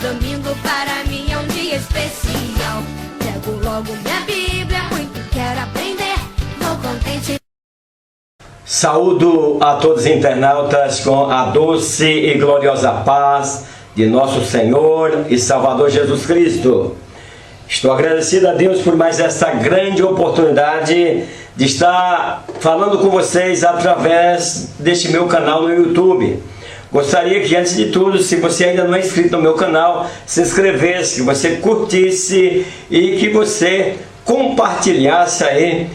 domingo para mim é um dia especial. Pego logo minha Bíblia, muito quero aprender. Vou contente. Saúdo a todos os internautas com a doce e gloriosa paz de nosso Senhor e Salvador Jesus Cristo. Estou agradecido a Deus por mais essa grande oportunidade de estar falando com vocês através deste meu canal no YouTube. Gostaria que, antes de tudo, se você ainda não é inscrito no meu canal, se inscrevesse, que você curtisse e que você compartilhasse aí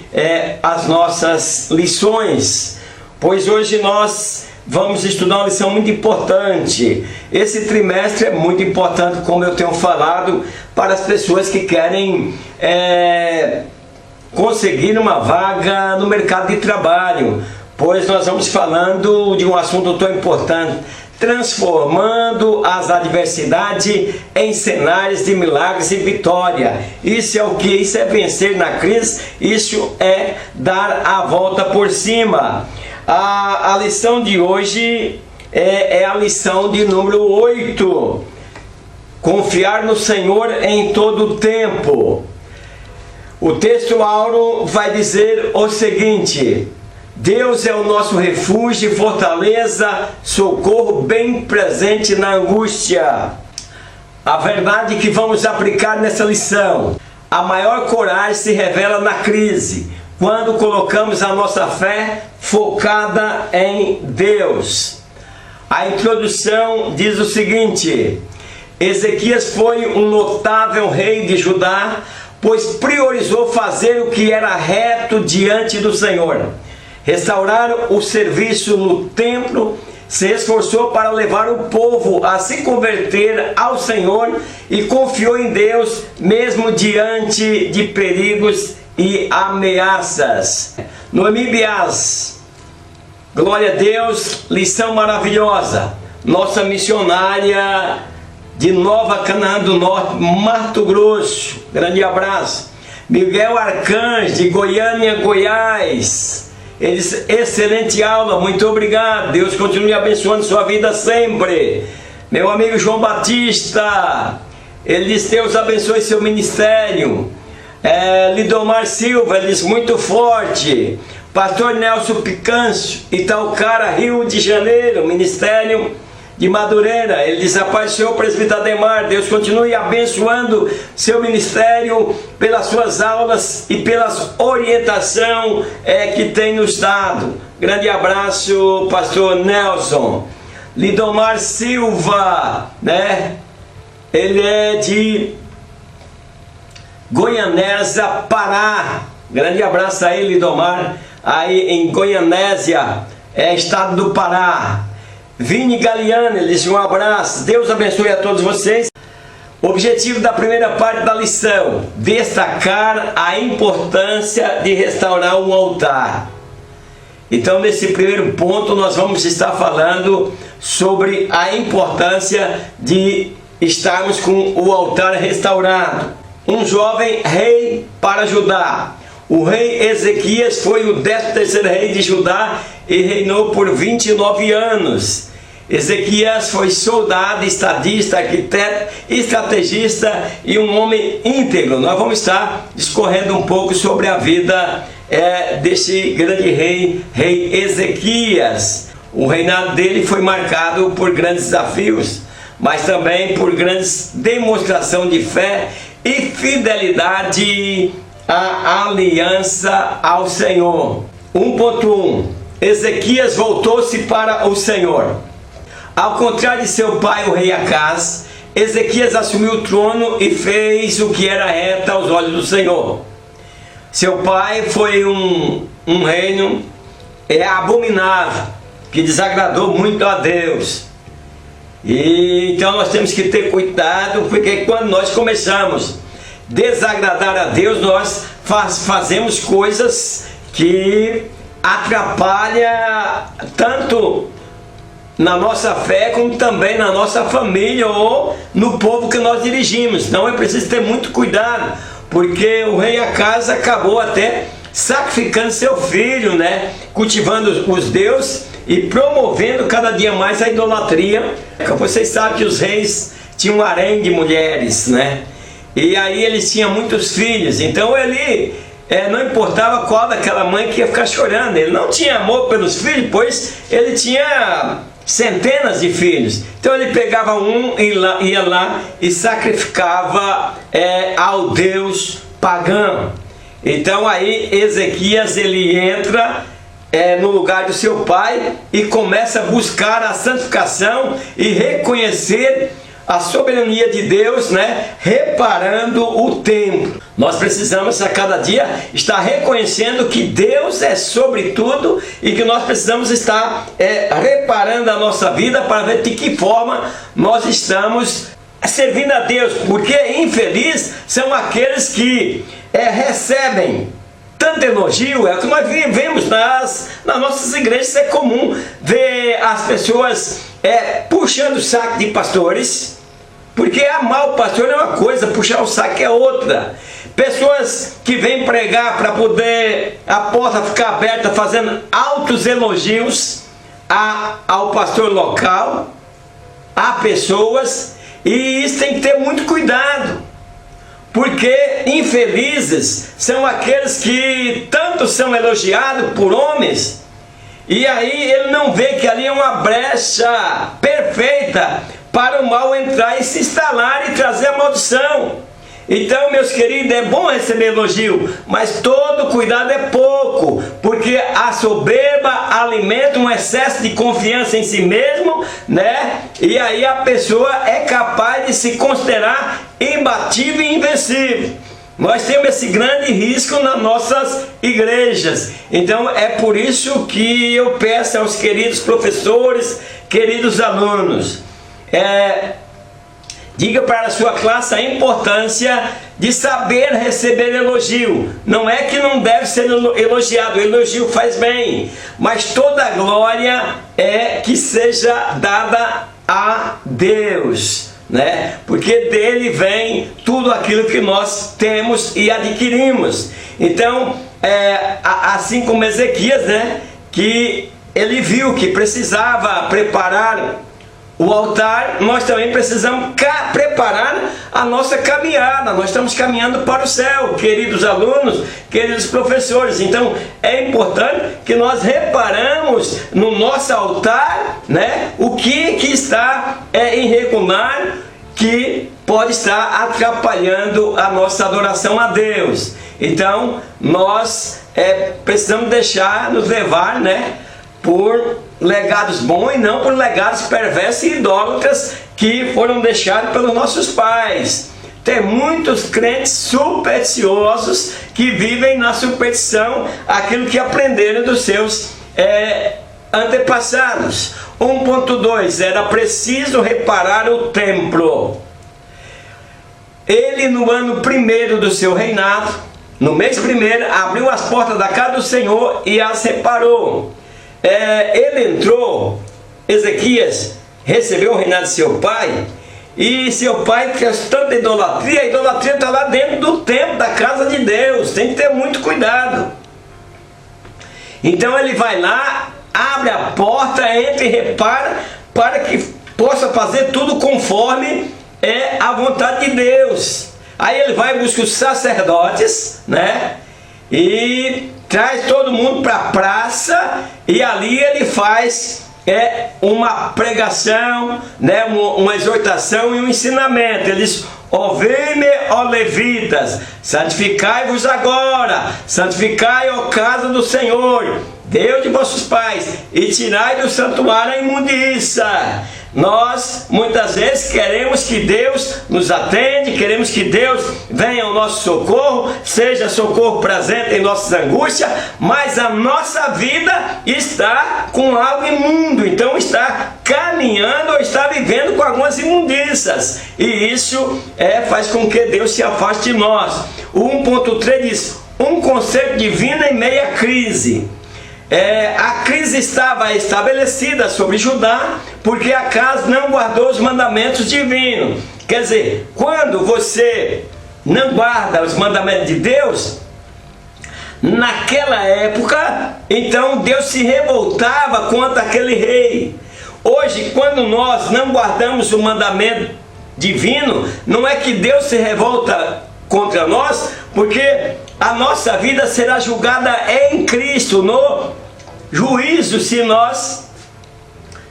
as nossas lições, pois hoje nós vamos estudar uma lição muito importante. Esse trimestre é muito importante, como eu tenho falado, para as pessoas que querem conseguir uma vaga no mercado de trabalho, pois nós vamos falando de um assunto tão importante: transformando as adversidades em cenários de milagres e vitória. Isso é o que? Isso é vencer na crise, isso é dar a volta por cima. A lição de hoje é a lição de número 8. Confiar no Senhor em todo o tempo. O texto áureo vai dizer o seguinte: Deus é o nosso refúgio e fortaleza, socorro bem presente na angústia. A verdade que vamos aplicar nessa lição: a maior coragem se revela na crise, quando colocamos a nossa fé focada em Deus. A introdução diz o seguinte: Ezequias foi um notável rei de Judá, pois priorizou fazer o que era reto diante do Senhor. Restaurar o serviço no templo, se esforçou para levar o povo a se converter ao Senhor e confiou em Deus mesmo diante de perigos e ameaças. Noemibias, glória a Deus, lição maravilhosa. Nossa missionária de Nova Canaã do Norte, Mato Grosso, grande abraço. Miguel Arcanjo, de Goiânia, Goiás. Excelente aula, muito obrigado. Deus continue abençoando sua vida sempre. Meu amigo João Batista, ele diz: Deus abençoe seu ministério. Lidomar Silva, ele diz: muito forte. Pastor Nelson Picâncio, Itaucara, Rio de Janeiro, ministério de Madureira, ele diz: a paz do Senhor, presbítero Ademar. Deus continue abençoando seu ministério pelas suas aulas e pelas orientação que tem nos dado. Grande abraço, pastor Nelson. Lidomar Silva, né? Ele é de Goianésia, Pará. Grande abraço aí, Lidomar, aí em Goianésia, estado do Pará. Vini Galiano, ele diz: um abraço, Deus abençoe a todos vocês. O objetivo da primeira parte da lição: destacar a importância de restaurar um altar. Então, nesse primeiro ponto, nós vamos estar falando sobre a importância de estarmos com o altar restaurado. Um jovem rei para Judá. O rei Ezequias foi o 13º rei de Judá e reinou por 29 anos. Ezequias foi soldado, estadista, arquiteto, estrategista e um homem íntegro. Nós vamos estar discorrendo um pouco sobre a vida desse grande rei Ezequias. O reinado dele foi marcado por grandes desafios, mas também por grandes demonstração de fé e fidelidade à aliança ao Senhor. 1.1 Ezequias voltou-se para o Senhor. Ao contrário de seu pai, o rei Acaz, Ezequias assumiu o trono e fez o que era reto aos olhos do Senhor. Seu pai foi um reino abominável, que desagradou muito a Deus. E então nós temos que ter cuidado, porque quando nós começamos a desagradar a Deus, nós fazemos coisas que atrapalham tanto na nossa fé, como também na nossa família ou no povo que nós dirigimos. Então é preciso ter muito cuidado, porque o rei Acaz acabou até sacrificando seu filho, né? Cultivando os deuses e promovendo cada dia mais a idolatria. Vocês sabem que os reis tinha um harém de mulheres, né? E aí eles tinham muitos filhos, então ele não importava qual daquela mãe que ia ficar chorando, ele não tinha amor pelos filhos, pois ele tinha centenas de filhos. Então ele pegava um e ia lá e sacrificava ao Deus pagão. Então aí Ezequias ele entra no lugar do seu pai e começa a buscar a santificação e reconhecer a soberania de Deus, né? Reparando o templo. Nós precisamos a cada dia estar reconhecendo que Deus é sobre tudo e que nós precisamos estar reparando a nossa vida para ver de que forma nós estamos servindo a Deus, porque infelizes são aqueles que recebem tanto elogio. É o que nós vivemos nas nossas igrejas. É comum ver as pessoas puxando o saco de pastores, porque amar o pastor é uma coisa, puxar o saco é outra. Pessoas que vêm pregar para poder a porta ficar aberta, fazendo altos elogios ao pastor local, a pessoas, e isso tem que ter muito cuidado, porque infelizes são aqueles que tanto são elogiados por homens, e aí ele não vê que ali é uma brecha perfeita para o mal entrar e se instalar e trazer a maldição. Então, meus queridos, é bom receber elogio, mas todo cuidado é pouco, porque a soberba alimenta um excesso de confiança em si mesmo, né? E aí a pessoa é capaz de se considerar imbatível e invencível. Nós temos esse grande risco nas nossas igrejas. Então é por isso que eu peço aos queridos professores, queridos alunos, diga para a sua classe a importância de saber receber elogio. Não é que não deve ser elogiado, o elogio faz bem, mas toda a glória que seja dada a Deus, né? Porque dele vem tudo aquilo que nós temos e adquirimos. Então, assim como Ezequias, né? Que ele viu que precisava preparar o altar, nós também precisamos preparar a nossa caminhada. Nós estamos caminhando para o céu, queridos alunos, queridos professores. Então é importante que nós reparamos no nosso altar, né, o que está irregular, que pode estar atrapalhando a nossa adoração a Deus. Então nós precisamos deixar nos levar, né, por legados bons e não por legados perversos e idólatras que foram deixados pelos nossos pais. Tem muitos crentes supersticiosos que vivem na superstição, aquilo que aprenderam dos seus antepassados. 1.2, era preciso reparar o templo. Ele, no ano primeiro do seu reinado, no mês primeiro, abriu as portas da casa do Senhor e as reparou. Ele entrou, Ezequias recebeu o reinado de seu pai, e seu pai fez tanta idolatria. A idolatria está lá dentro do templo, da casa de Deus. Tem que ter muito cuidado. Então ele vai lá, abre a porta, entra e repara, para que possa fazer tudo conforme a vontade de Deus. Aí ele vai buscar os sacerdotes, né? E traz todo mundo para a praça, e ali ele faz uma pregação, né, uma exortação e um ensinamento. Ele diz: ouvi-me, ó levitas, santificai-vos agora, santificai, ó casa do Senhor, Deus de vossos pais, e tirai do santuário a imundícia. Nós muitas vezes queremos que Deus nos atende, queremos que Deus venha ao nosso socorro, seja socorro presente em nossas angústias, mas a nossa vida está com algo imundo, então está caminhando ou está vivendo com algumas imundícias, e isso faz com que Deus se afaste de nós. O 1.3 diz: um conselho divino em meia crise. A crise estava estabelecida sobre Judá, porque Acaz não guardou os mandamentos divinos. Quer dizer, quando você não guarda os mandamentos de Deus, naquela época, então Deus se revoltava contra aquele rei. Hoje, quando nós não guardamos o mandamento divino, não é que Deus se revolta contra nós, porque a nossa vida será julgada em Cristo, no juízo, se nós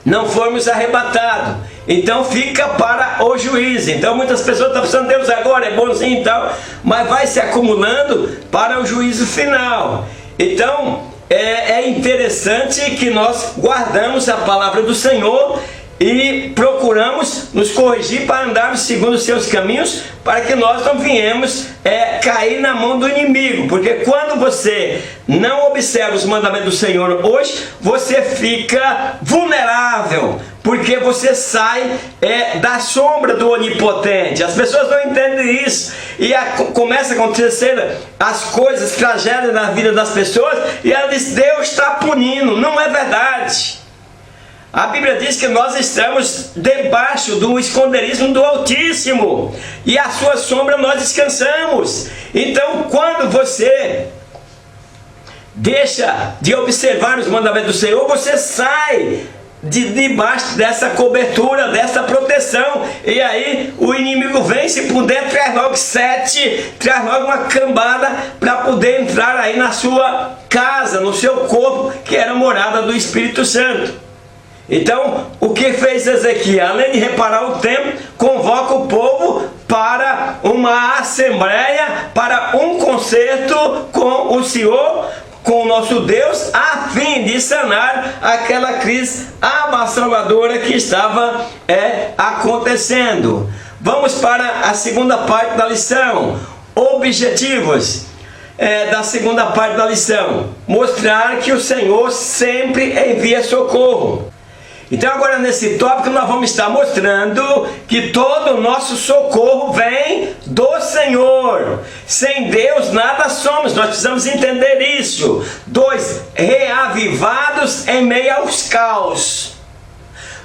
não formos arrebatados. Então fica para o juízo. Então muitas pessoas estão pensando, Deus agora é bonzinho e tal, mas vai se acumulando para o juízo final. Então é interessante que nós guardamos a palavra do Senhor e procuramos nos corrigir para andarmos segundo os seus caminhos, para que nós não venhamos cair na mão do inimigo. Porque quando você não observa os mandamentos do Senhor hoje, você fica vulnerável, porque você sai da sombra do onipotente. As pessoas não entendem isso, e começa a acontecer as coisas, tragédias na vida das pessoas, e ela diz, Deus está punindo. Não é verdade. A Bíblia diz que nós estamos debaixo do esconderijo do Altíssimo, e a sua sombra nós descansamos. Então quando você deixa de observar os mandamentos do Senhor, você sai debaixo dessa cobertura, dessa proteção, e aí o inimigo vem, se puder, traz logo 7, traz logo uma cambada para poder entrar aí na sua casa, no seu corpo, que era a morada do Espírito Santo. Então, o que fez Ezequias? Além de reparar o templo, convoca o povo para uma assembleia, para um concerto com o Senhor, com o nosso Deus, a fim de sanar aquela crise avassaladora que estava acontecendo. Vamos para a segunda parte da lição. Objetivos da segunda parte da lição: mostrar que o Senhor sempre envia socorro. Então agora nesse tópico nós vamos estar mostrando que todo o nosso socorro vem do Senhor. Sem Deus nada somos, nós precisamos entender isso. 2. Reavivados em meio aos caos.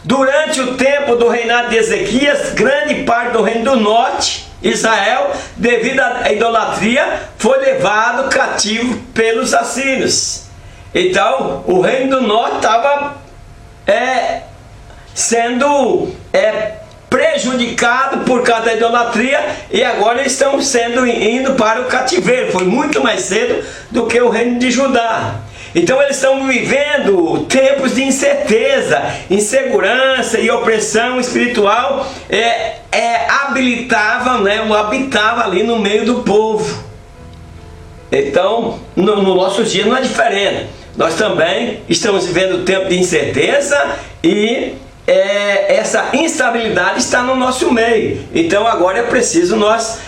Durante o tempo do reinado de Ezequias, grande parte do reino do norte, Israel, devido à idolatria, foi levado cativo pelos assírios. Então o reino do norte estava sendo prejudicado por causa da idolatria, e agora eles estão indo para o cativeiro. Foi muito mais cedo do que o reino de Judá. Então eles estão vivendo tempos de incerteza, insegurança e opressão espiritual. Habitava ali no meio do povo. Então no nosso dia não é diferente. Nós também estamos vivendo tempo de incerteza, e essa instabilidade está no nosso meio. Então agora é preciso nós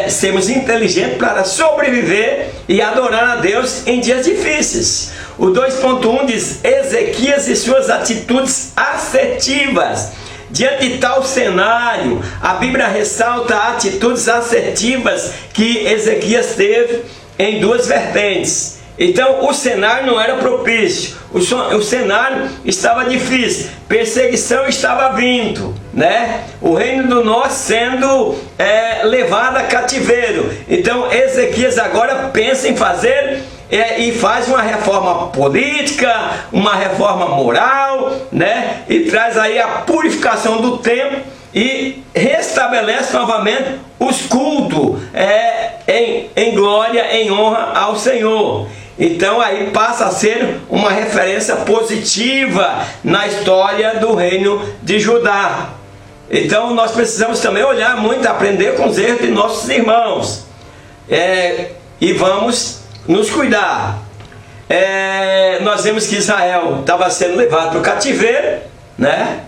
sermos inteligentes para sobreviver e adorar a Deus em dias difíceis. O 2.1 diz: Ezequias e suas atitudes assertivas. Diante de tal cenário, a Bíblia ressalta atitudes assertivas que Ezequias teve em duas vertentes. Então o cenário não era propício, o cenário estava difícil, perseguição estava vindo, né? O reino do norte sendo levado a cativeiro. Então Ezequias agora pensa em fazer e faz uma reforma política, uma reforma moral, né? E traz aí a purificação do templo e restabelece novamente os cultos em glória, em honra ao Senhor. Então aí passa a ser uma referência positiva na história do reino de Judá. Então nós precisamos também olhar muito, aprender com os erros de nossos irmãos, e vamos nos cuidar. Nós vemos que Israel estava sendo levado para o cativeiro, né?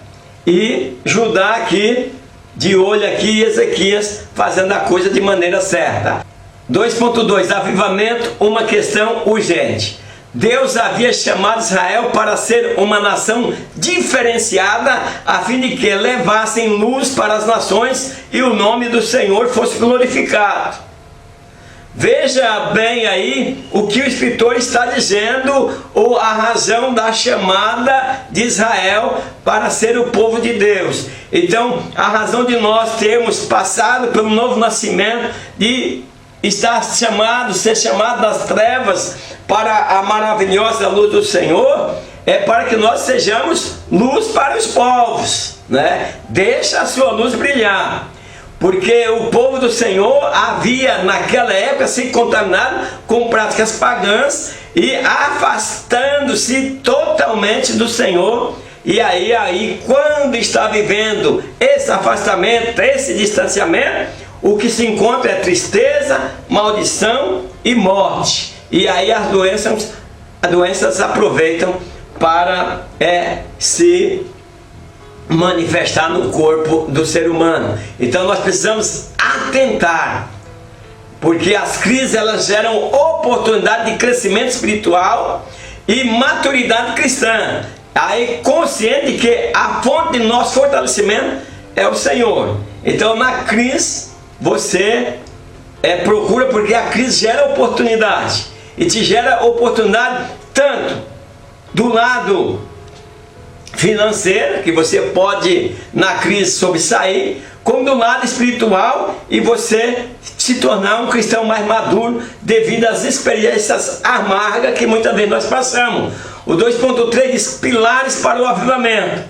E Judá aqui, de olho aqui, Ezequias fazendo a coisa de maneira certa. 2.2, avivamento, uma questão urgente. Deus havia chamado Israel para ser uma nação diferenciada, a fim de que levassem luz para as nações e o nome do Senhor fosse glorificado. Veja bem aí o que o escritor está dizendo, ou a razão da chamada de Israel para ser o povo de Deus. Então a razão de nós termos passado pelo novo nascimento, de ser chamado das trevas para a maravilhosa luz do Senhor, é para que nós sejamos luz para os povos, né? Deixa a sua luz brilhar. porque o povo do Senhor havia naquela época se contaminado com práticas pagãs e afastando-se totalmente do Senhor. E aí quando está vivendo esse afastamento, esse distanciamento, o que se encontra é tristeza, maldição e morte. E aí as doenças aproveitam para se manifestar no corpo do ser humano. Então nós precisamos atentar, porque as crises elas geram oportunidade de crescimento espiritual e maturidade cristã. Aí consciente de que a fonte de nosso fortalecimento é o Senhor. Então na crise você procura, porque a crise gera oportunidade, e te gera oportunidade tanto do lado financeiro, que você pode na crise sobressair, como do lado espiritual, e você se tornar um cristão mais maduro devido às experiências amargas que muitas vezes nós passamos. O 2.3 diz pilares para o avivamento.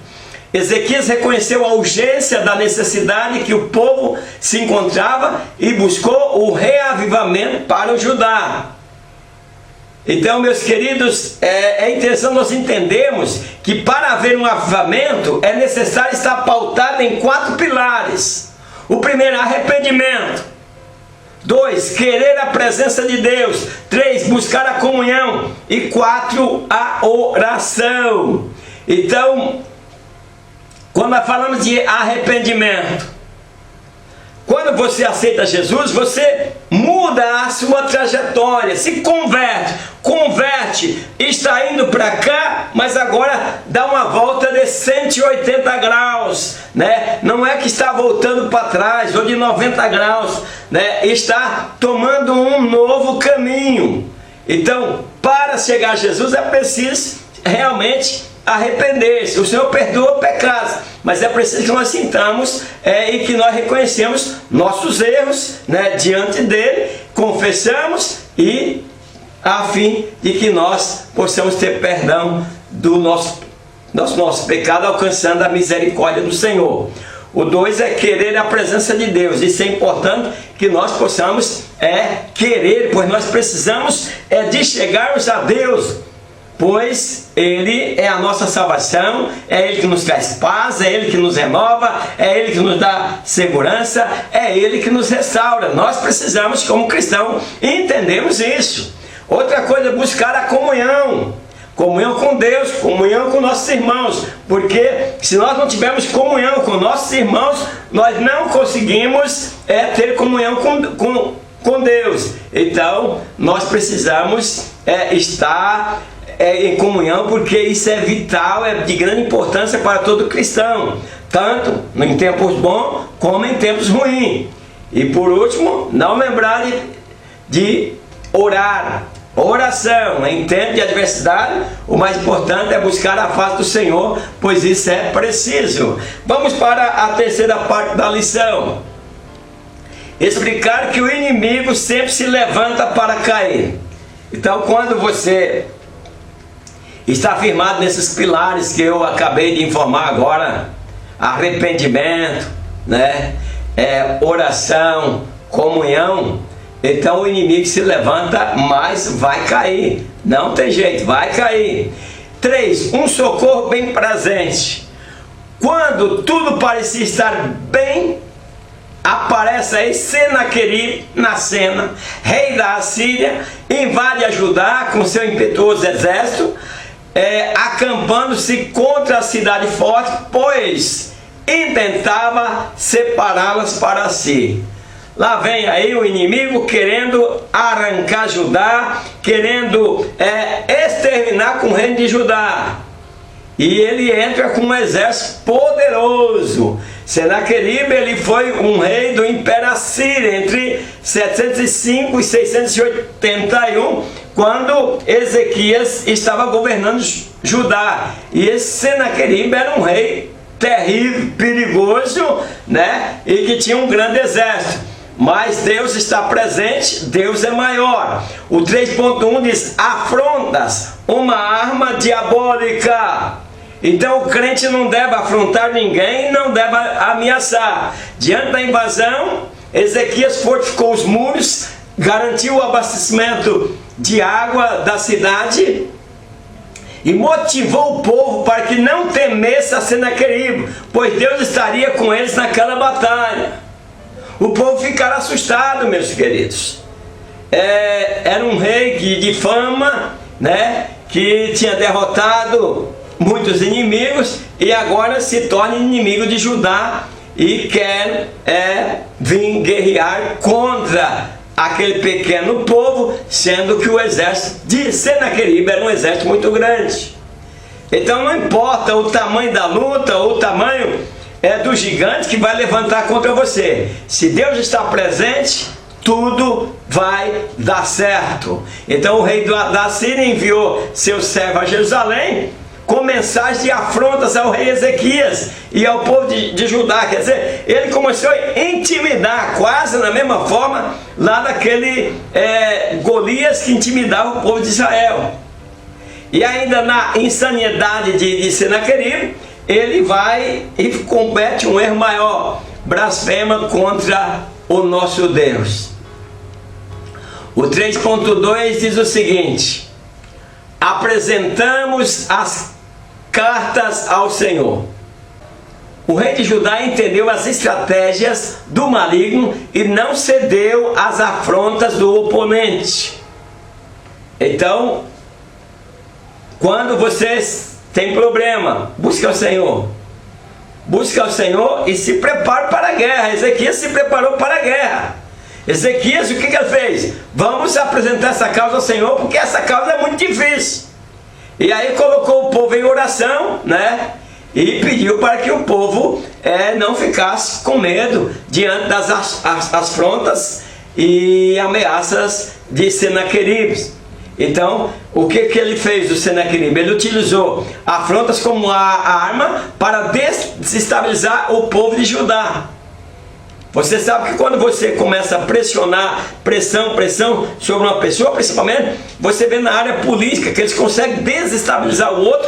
Ezequias reconheceu a urgência da necessidade que o povo se encontrava e buscou o reavivamento para o Judá. Então, meus queridos, é interessante nós entendermos que para haver um avivamento é necessário estar pautado em 4 pilares. O primeiro, arrependimento. 2, querer a presença de Deus. 3, buscar a comunhão. E 4, a oração. Então, quando nós falamos de arrependimento, quando você aceita Jesus, você muda a sua trajetória, se converte, está indo para cá, mas agora dá uma volta de 180 graus, né? Não é que está voltando para trás, ou de 90 graus, né? Está tomando um novo caminho. Então, para chegar a Jesus é preciso realmente arrepender-se. O Senhor perdoa pecados, mas é preciso que nós sintamos e que nós reconhecemos nossos erros, né, diante dele, confessamos, e a fim de que nós possamos ter perdão do nosso pecado, alcançando a misericórdia do Senhor. O 2 é querer a presença de Deus. Isso é importante que nós possamos querer, pois nós precisamos de chegarmos a Deus, pois Ele é a nossa salvação, é Ele que nos traz paz, é Ele que nos renova, é Ele que nos dá segurança, é Ele que nos restaura. Nós precisamos, como cristão, entendermos isso. Outra coisa é buscar a comunhão. Comunhão com Deus, comunhão com nossos irmãos, porque se nós não tivermos comunhão com nossos irmãos, nós não conseguimos ter comunhão com Deus. Então, nós precisamos estar em comunhão, porque isso é vital, é de grande importância para todo cristão, tanto em tempos bons como em tempos ruins. E por último, não lembrar de orar. Oração, em tempo de adversidade, o mais importante é buscar a face do Senhor, pois isso é preciso. Vamos para a terceira parte da lição. Explicar que o inimigo sempre se levanta para cair. Então, quando você está firmado nesses pilares que eu acabei de informar agora, arrependimento, né, oração, comunhão, então o inimigo se levanta, mas vai cair. Não tem jeito, vai cair. 3, um socorro bem presente. Quando tudo parecia estar bem, aparece aí Senaqueribe na cena, rei da Assíria, invade a Judá com seu impetuoso exército, acampando-se contra a cidade forte, pois intentava separá-las para si. Lá vem aí o inimigo querendo arrancar Judá, querendo exterminar com o reino de Judá. E ele entra com um exército poderoso. Senaqueribe, ele foi um rei do Império Assírio entre 705 e 681, quando Ezequias estava governando Judá. E esse Senaqueribe era um rei terrível, perigoso, né? E que tinha um grande exército. Mas Deus está presente, Deus é maior. O 3.1 diz: afrontas, uma arma diabólica. Então o crente não deve afrontar ninguém, não deve ameaçar. Diante da invasão, Ezequias fortificou os muros, garantiu o abastecimento de água da cidade e motivou o povo para que não temesse a Senaqueribe, pois Deus estaria com eles naquela batalha. O povo ficará assustado, meus queridos. Era um rei de fama, né, que tinha derrotado muitos inimigos e agora se torna inimigo de Judá e quer vir guerrear contra aquele pequeno povo, sendo que o exército de Senaqueribe era um exército muito grande. Então não importa o tamanho da luta, ou o tamanho do gigante que vai levantar contra você. Se Deus está presente, tudo vai dar certo. Então o rei da Síria enviou seu servo a Jerusalém com mensagens de afrontas ao rei Ezequias e ao povo de Judá. Quer dizer, ele começou a intimidar, quase na mesma forma lá daquele Golias que intimidava o povo de Israel. E ainda na insanidade de Senaqueribe, ele vai e comete um erro maior, blasfema contra o nosso Deus. O 3.2 diz o seguinte: apresentamos as cartas ao Senhor. O rei de Judá entendeu as estratégias do maligno e não cedeu às afrontas do oponente. Então, quando vocês têm problema, busque ao Senhor. Busque ao Senhor e se prepare para a guerra. Ezequias se preparou para a guerra. Ezequias, o que ele fez? Vamos apresentar essa causa ao Senhor, porque essa causa é muito difícil. E aí colocou o povo em oração, né? E pediu para que o povo não ficasse com medo diante das afrontas e ameaças de Senaqueribe. Então, o que ele fez do Senaqueribe? Ele utilizou afrontas como a arma para desestabilizar o povo de Judá. Você sabe que quando você começa a pressionar, pressão sobre uma pessoa, principalmente, você vê na área política que eles conseguem desestabilizar o outro,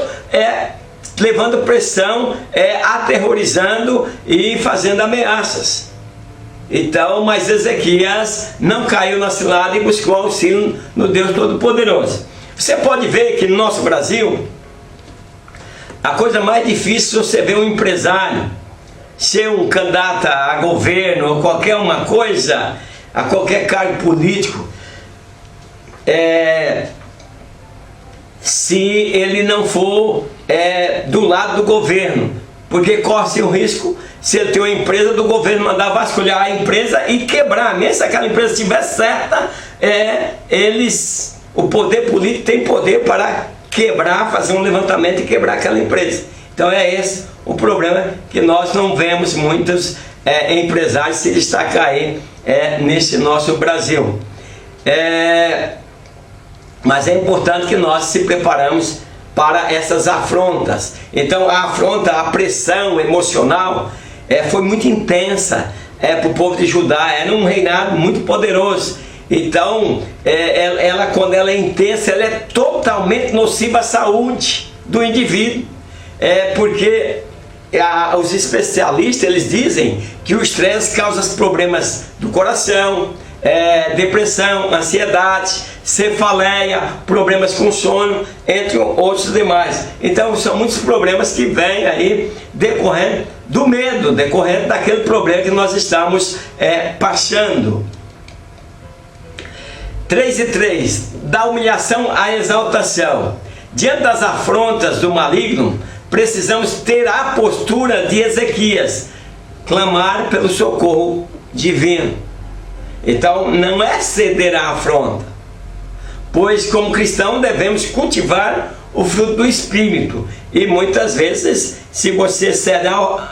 levando pressão, aterrorizando e fazendo ameaças. Então, mas Ezequias não caiu na cilada e buscou auxílio no Deus Todo-Poderoso. Você pode ver que no nosso Brasil, a coisa mais difícil é você ver um empresário ser um candidato a governo ou qualquer uma coisa, a qualquer cargo político, se ele não for do lado do governo, porque corre o risco, se ele tem uma empresa, do governo mandar vasculhar a empresa e quebrar. Mesmo se aquela empresa estiver certa, o poder político tem poder para quebrar, fazer um levantamento e quebrar aquela empresa. Então esse o problema, que nós não vemos muitos empresários se destacar aí nesse nosso Brasil. Mas é importante que nós se preparamos para essas afrontas. Então a afronta, a pressão emocional foi muito intensa para o povo de Judá. Era um reinado muito poderoso. Então quando ela é intensa, ela é totalmente nociva à saúde do indivíduo. Porque os especialistas, eles dizem que o estresse causa problemas do coração, depressão, ansiedade, cefaleia, problemas com sono, entre outros demais. Então são muitos problemas que vêm aí decorrendo do medo, decorrendo daquele problema que nós estamos passando. 3:3, da humilhação à exaltação. Diante das afrontas do maligno, precisamos ter a postura de Ezequias, clamar pelo socorro divino. Então não é ceder à afronta, pois como cristão devemos cultivar o fruto do Espírito. E muitas vezes, se você cede à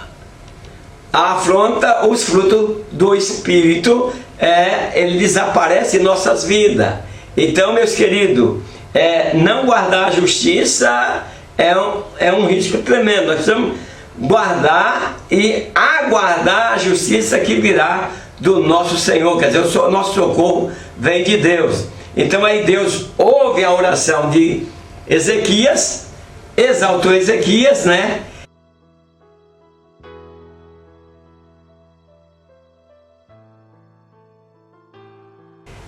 afronta, os frutos do Espírito ele desaparece em nossas vidas. Então, meus queridos, não guardar a justiça é um risco tremendo. Nós precisamos guardar e aguardar a justiça que virá do nosso Senhor. Quer dizer, o nosso socorro vem de Deus. Então aí Deus ouve a oração de Ezequias exaltou Ezequias, né?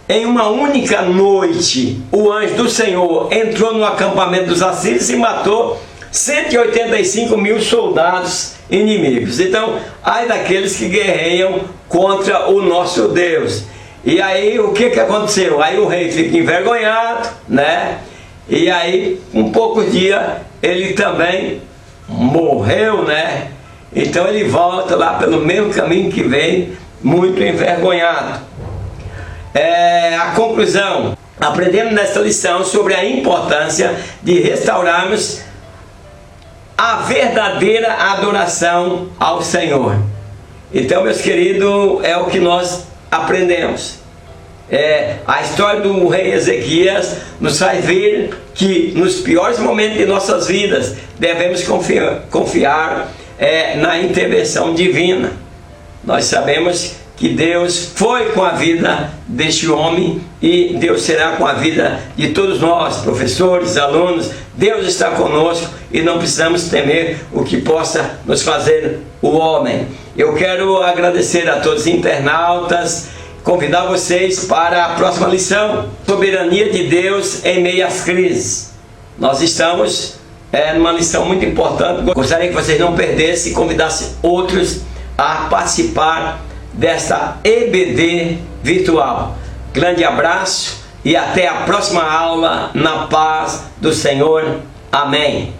Em uma única noite, o anjo do Senhor entrou no acampamento dos assírios e matou 185 mil soldados inimigos. Então, ai daqueles que guerreiam contra o nosso Deus. E aí, o que aconteceu? Aí o rei fica envergonhado, né? E aí, um pouco dia, ele também morreu, né? Então ele volta lá pelo mesmo caminho que veio, muito envergonhado. A conclusão: aprendemos nesta lição sobre a importância de restaurarmos a verdadeira adoração ao Senhor. Então, meus queridos, é o que nós aprendemos. A história do rei Ezequias nos faz ver que nos piores momentos de nossas vidas devemos confiar na intervenção divina. Nós sabemos que Deus foi com a vida deste homem e Deus será com a vida de todos nós, professores, alunos. Deus está conosco e não precisamos temer o que possa nos fazer o homem. Eu quero agradecer a todos os internautas, convidar vocês para a próxima lição, soberania de Deus em meio às crises. Nós estamos numa lição muito importante. Gostaria que vocês não perdessem e convidassem outros a participar desta EBD virtual. Grande abraço e até a próxima aula, na paz do Senhor. Amém.